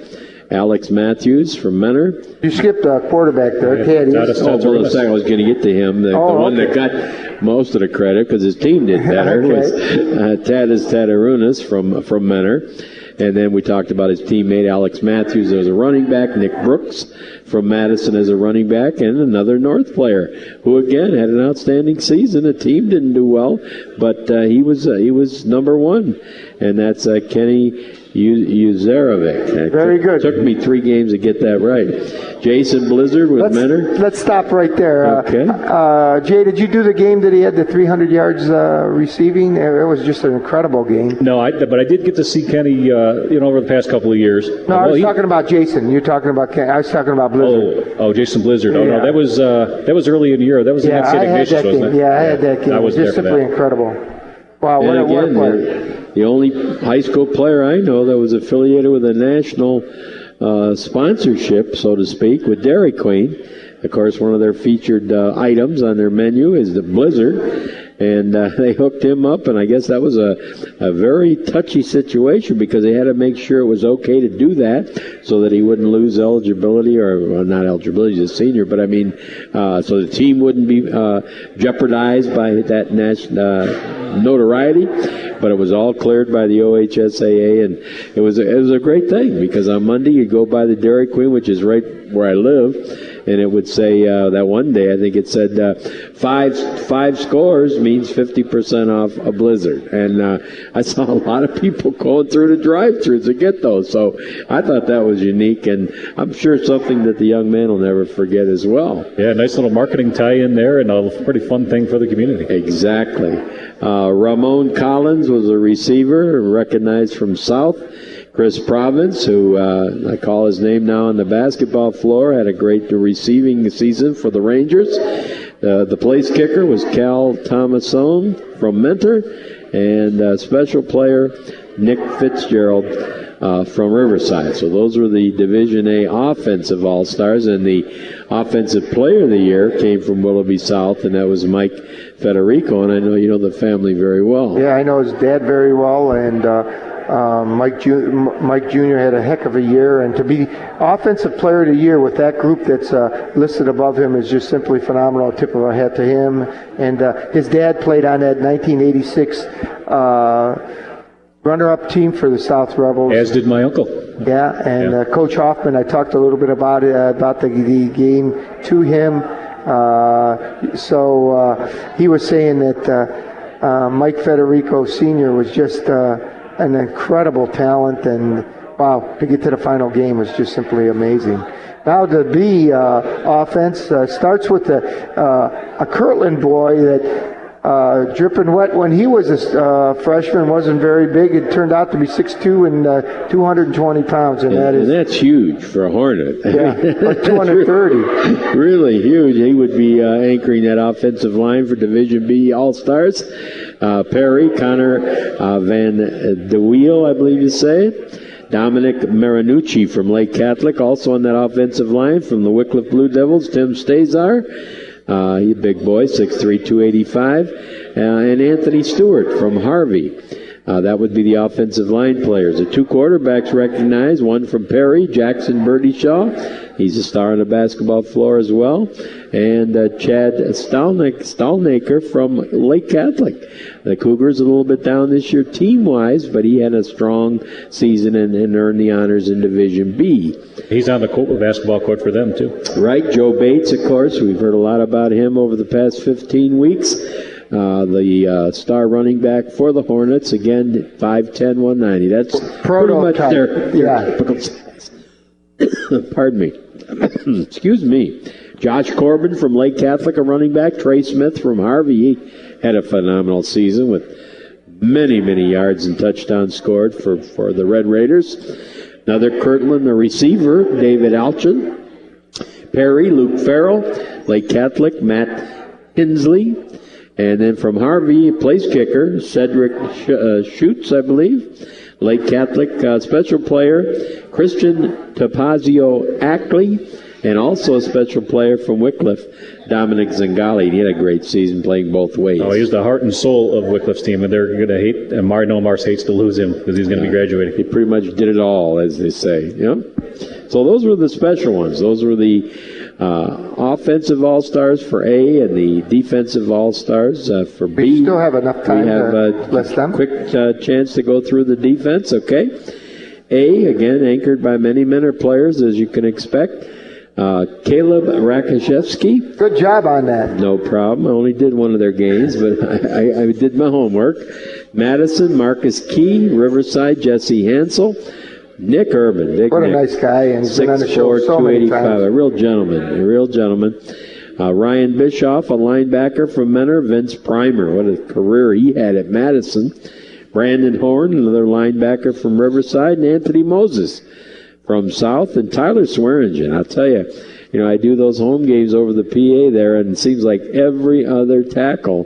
Alex Matthews from Menor. You skipped a quarterback there, Ted. I was going to get to him. The one that got most of the credit because his team did better was Tadas Tadarunas from Menor. And then we talked about his teammate Alex Matthews as a running back, Nick Brooks from Madison as a running back, and another North player who again had an outstanding season. The team didn't do well, but he was number one, and that's Kenny Uzarevic. Very good. Took me 3 games to get that right. Jason Blizzard with Menor. Let's stop right there. Okay. Jay, did you do the game that he had the 300 yards receiving? It was just an incredible game. No, but I did get to see Kenny, over the past couple of years. No, I was talking about Jason. You're talking about Kenny. I was talking about Blizzard. Oh, Jason Blizzard. Oh, no, that was early in the year. That was against St. Ignatius, wasn't it? Yeah, I had that game. I wasn't just simply incredible. Wow, what a player. The only high school player I know that was affiliated with a national sponsorship, so to speak, with Dairy Queen. Of course, one of their featured items on their menu is the Blizzard. And they hooked him up, and I guess that was a very touchy situation because they had to make sure it was okay to do that so that he wouldn't lose eligibility, or well, not eligibility as a senior, but I mean, so the team wouldn't be jeopardized by that notoriety. But it was all cleared by the OHSAA, and it was a great thing because on Monday you'd go by the Dairy Queen, which is right where I live, and it would say that one day I think it said five scores means 50% off a Blizzard, and I saw a lot of people going through the drive-thrus to get those, so I thought that was unique, and I'm sure something that the young man will never forget as well. Yeah, nice little marketing tie-in there, and a pretty fun thing for the community. Exactly. Ramon Collins was a receiver, recognized from South. Chris Province, who I call his name now on the basketball floor, had a great receiving season for the Rangers. The place kicker was Cal Thomasone from Mentor, and special player Nick Fitzgerald from Riverside. So those were the Division A offensive All-Stars, and the offensive player of the year came from Willoughby South, and that was Mike Federico, and I know you know the family very well. Yeah, I know his dad very well, and Mike Jr. had a heck of a year, and to be Offensive Player of the Year with that group that's listed above him is just simply phenomenal. Tip of our hat to him. And his dad played on that 1986 runner-up team for the South Rebels. As did my uncle. Yeah, and Coach Hoffman, I talked a little bit about the game to him. So he was saying that Mike Federico Sr. was just an incredible talent, and wow, to get to the final game was just simply amazing. Now the B offense starts with a Kirtland boy that dripping wet when he was a freshman, wasn't very big. It turned out to be 6'2" and 220 pounds, and that's huge for a Hornet. Yeah, like 230. Really huge. He would be anchoring that offensive line for Division B All-Stars. Perry, Connor Van de Wiel, I believe you say it. Dominic Marinucci from Lake Catholic, also on that offensive line from the Wycliffe Blue Devils. Tim Stazar, he's a big boy, 6'3", 285. And Anthony Stewart from Harvey. That would be the offensive line players. The two quarterbacks recognized, one from Perry, Jackson Birdie Shaw, He's a star on the basketball floor as well. And Chad Stalnaker from Lake Catholic. The Cougars a little bit down this year team-wise, but he had a strong season and earned the honors in Division B. He's on the basketball court for them, too. Right. Joe Bates, of course. We've heard a lot about him over the past 15 weeks. The star running back for the Hornets, again, 5'10", 190. That's pretty much their typical size. Pardon me. Excuse me. Josh Corbin from Lake Catholic, a running back. Trey Smith from Harvey. He had a phenomenal season with many, many yards and touchdowns scored for the Red Raiders. Another Kirtland, a receiver, David Alchin. Perry, Luke Farrell. Lake Catholic, Matt Hensley. And then from Harvey, place kicker, Cedric Schutz, I believe. Lake Catholic special player, Christian Topazio Ackley. And also a special player from Wycliffe, Dominic Zingali. He had a great season playing both ways. Oh, he's the heart and soul of Wycliffe's team, and they're going to hate, and Mars hates to lose him because he's going to be graduating. He pretty much did it all, as they say. So those were the special ones. Those were the offensive all-stars for A and the defensive all-stars for B. We still have enough time to list them. Quick chance to go through the defense, okay? A, again, anchored by many men players, as you can expect. Caleb Rakashevsky. Good job on that. No problem. I only did one of their games, but I did my homework. Madison, Marcus Key, Riverside, Jesse Hansel, Nick Urban. What a nice guy, and he's been on the show so many times. A real gentleman. Ryan Bischoff, a linebacker from Menor. Vince Primer, what a career he had at Madison. Brandon Horn, another linebacker from Riverside, and Anthony Moses from South, and Tyler Swearingen. I'll tell you, I do those home games over the PA there, and it seems like every other tackle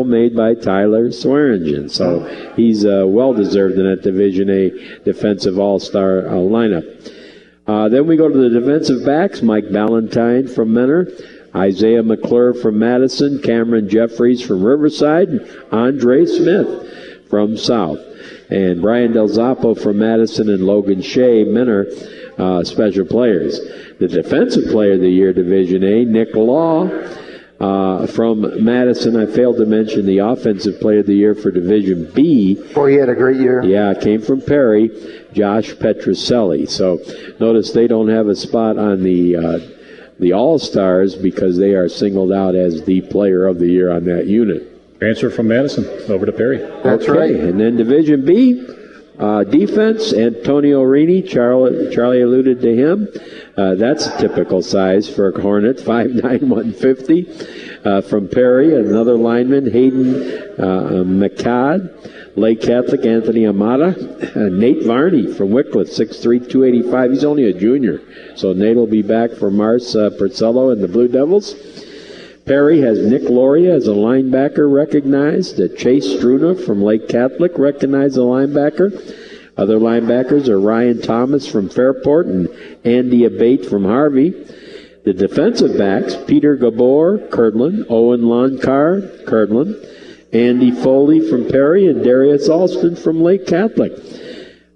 made by Tyler Swearingen. So he's well-deserved in that Division A defensive all-star lineup. Then we go to the defensive backs, Mike Ballantyne from Menor, Isaiah McClure from Madison, Cameron Jeffries from Riverside, and Andre Smith from South. And Brian Del Zoppo from Madison and Logan Shea, Menor, special players. The Defensive Player of the Year, Division A, Nick Law from Madison. I failed to mention the Offensive Player of the Year for Division B. Boy, he had a great year. Yeah, came from Perry, Josh Petroselli. So notice they don't have a spot on the All-Stars because they are singled out as the Player of the Year on that unit. Transfer from Madison over to Perry. That's right. And then Division B, defense, Antonio Rini. Charlie alluded to him. That's a typical size for a Hornet, 5'9", 150. From Perry, another lineman, Hayden McCad. Lake Catholic, Anthony Amata. Nate Varney from Wycliffe, 6'3", 285. He's only a junior. So Nate will be back for Mars Porcello and the Blue Devils. Perry has Nick Loria as a linebacker recognized. Chase Struna from Lake Catholic recognized a linebacker. Other linebackers are Ryan Thomas from Fairport and Andy Abate from Harvey. The defensive backs, Peter Gabor, Kirtland, Owen Lonkar, Kirtland, Andy Foley from Perry, and Darius Alston from Lake Catholic.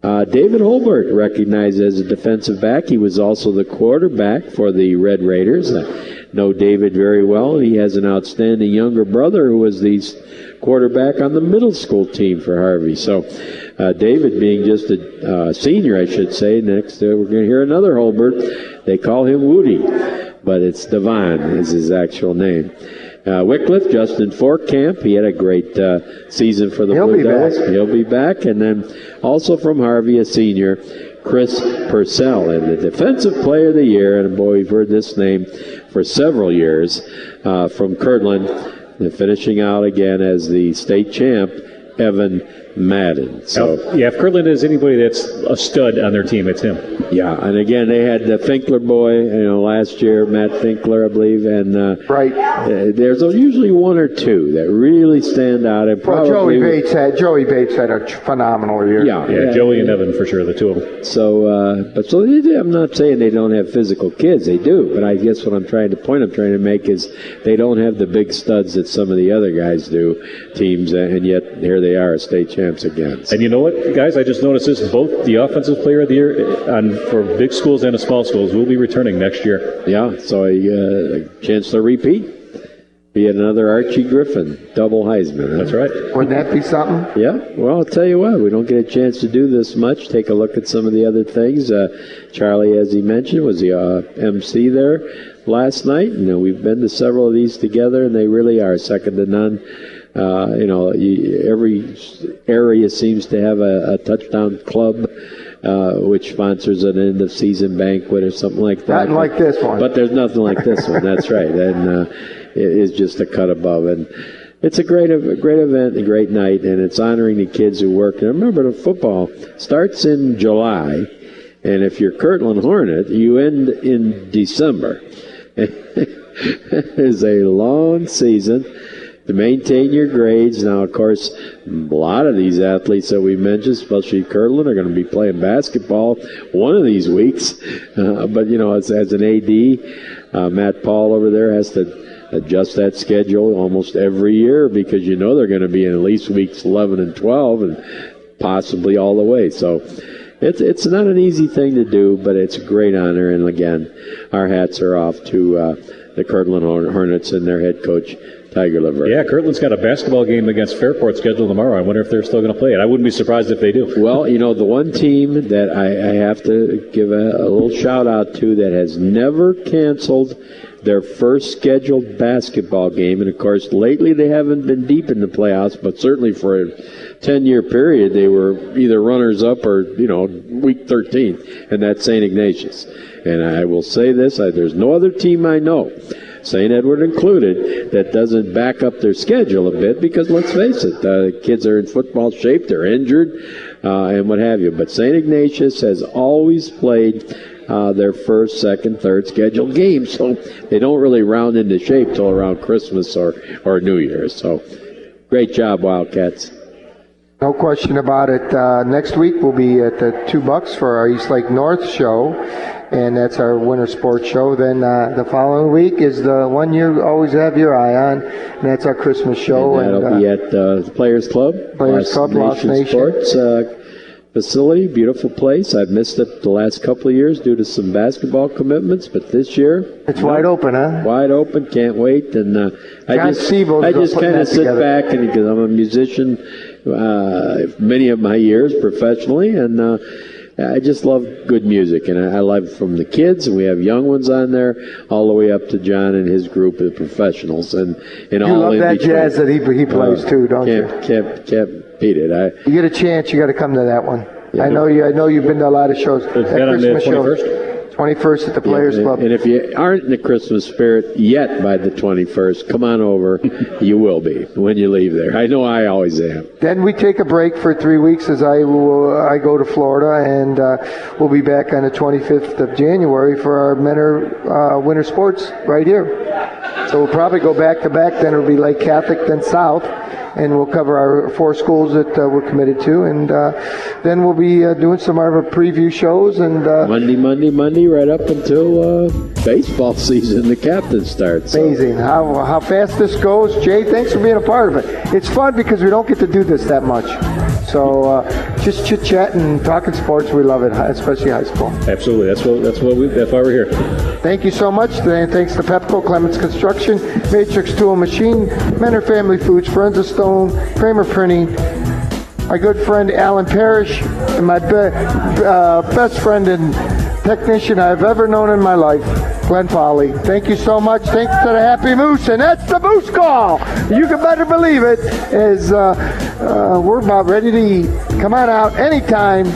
David Holbert recognized as a defensive back. He was also the quarterback for the Red Raiders. Know David very well. He has an outstanding younger brother who was the quarterback on the middle school team for Harvey. So David being just a senior, I should say. Next, we're going to hear another Holbert. They call him Woody, but it's Devon is his actual name. Wycliffe, Justin Forkamp. He had a great season for the Blue Devils. He'll be back. And then also from Harvey, a senior, Chris Purcell. And the Defensive Player of the Year, and boy, we've heard this name for several years, from Kirtland, and finishing out again as the state champ, Evan Madden. So if Kirtland is anybody that's a stud on their team, it's him. Yeah, and again, they had the Finkler boy, last year, Matt Finkler, I believe, and right. There's usually one or two that really stand out. And Joey Bates had a phenomenal year. Yeah, Joey and Evan for sure, the two of them. So, I'm not saying they don't have physical kids, they do. But I guess what I'm trying to make is they don't have the big studs that some of the other guys do, teams, and yet here they are, a state champ. champs again. And you know what, guys? I just noticed this. Both the Offensive Player of the Year for big schools and the small schools will be returning next year. Yeah, so a chance to repeat. Be another Archie Griffin, double Heisman. Huh? That's right. Wouldn't that be something? Yeah, well, I'll tell you what, we don't get a chance to do this much. Take a look at some of the other things. Charlie, as he mentioned, was the MC there last night. We've been to several of these together, and they really are second to none. Every area seems to have a touchdown club, which sponsors an end-of-season banquet or something like that. Nothing like this one. But there's nothing like this one, that's right. And it is just a cut above. And it's a great event, a great night, and it's honoring the kids who work. And remember, the football starts in July, and if you're Kirtland Hornet, you end in December. It is a long season to maintain your grades. Now, of course, a lot of these athletes that we mentioned, especially Kirtland, are going to be playing basketball one of these weeks. But, as an AD, Matt Paul over there has to adjust that schedule almost every year because they're going to be in at least weeks 11 and 12 and possibly all the way. So it's not an easy thing to do, but it's a great honor. And, again, our hats are off to the Kirtland Hornets and their head coach, Tiger Lever. Yeah, Kirtland's got a basketball game against Fairport scheduled tomorrow. I wonder if they're still going to play it. I wouldn't be surprised if they do. Well, the one team that I have to give a little shout-out to that has never canceled their first scheduled basketball game, and, of course, lately they haven't been deep in the playoffs, but certainly for a 10-year period they were either runners-up or, week 13, and that's St. Ignatius. And I will say this, there's no other team I know, St. Edward included, that doesn't back up their schedule a bit because, let's face it, the kids are in football shape, they're injured, and what have you. But St. Ignatius has always played their first, second, third scheduled games, so they don't really round into shape till around Christmas or New Year's. So great job, Wildcats. No question about it. Next week we'll be at the $2 for our East Lake North show, and that's our winter sports show. Then the following week is the one you always have your eye on, and that's our Christmas show. And that'll be at the Players Club. Lost Nation Sports facility. Beautiful place. I've missed it the last couple of years due to some basketball commitments, but this year it's wide open, huh? Wide open. Can't wait. And I just kind of sit back, and because I'm a musician, many of my years professionally, and I just love good music, and I love from the kids, and we have young ones on there, all the way up to John and his group of professionals, and you all love in that between. Jazz that he plays too, don't you? Can't beat it. You get a chance, you got to come to that one. Yeah, I know you've been to a lot of shows. Is that on the 21st? 21st at the Players Club. And if you aren't in the Christmas spirit yet by the 21st, come on over. You will be when you leave there. I know I always am. Then we take a break for 3 weeks as I go to Florida, and we'll be back on the 25th of January for our Menor winter sports right here. So we'll probably go back to back. Then it'll be Lake Catholic, then South. And we'll cover our 4 schools that we're committed to, and then we'll be doing some of our preview shows. And Monday, right up until baseball season, the captain starts. Amazing how fast this goes. Jay, thanks for being a part of it. It's fun because we don't get to do this that much. So just chit-chat and talking sports, we love it, especially high school. Absolutely. That's why we're here. Thank you so much. And thanks to Pepco, Clements Construction, Matrix Tool Machine, Menor Family Foods, Friends of Stone, Kramer Printing, my good friend Alan Parrish, and my best friend and technician I've ever known in my life, Glenn Foley. Thank you so much. Thanks to the Happy Moose, and that's the Moose Call. You can better believe it. As we're about ready to come on out anytime,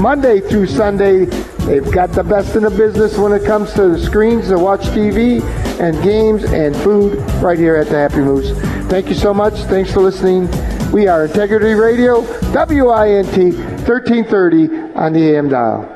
Monday through Sunday. They've got the best in the business when it comes to the screens to watch TV and games and food right here at the Happy Moose. Thank you so much. Thanks for listening. We are Integrity Radio, WINT 1330 on the AM dial.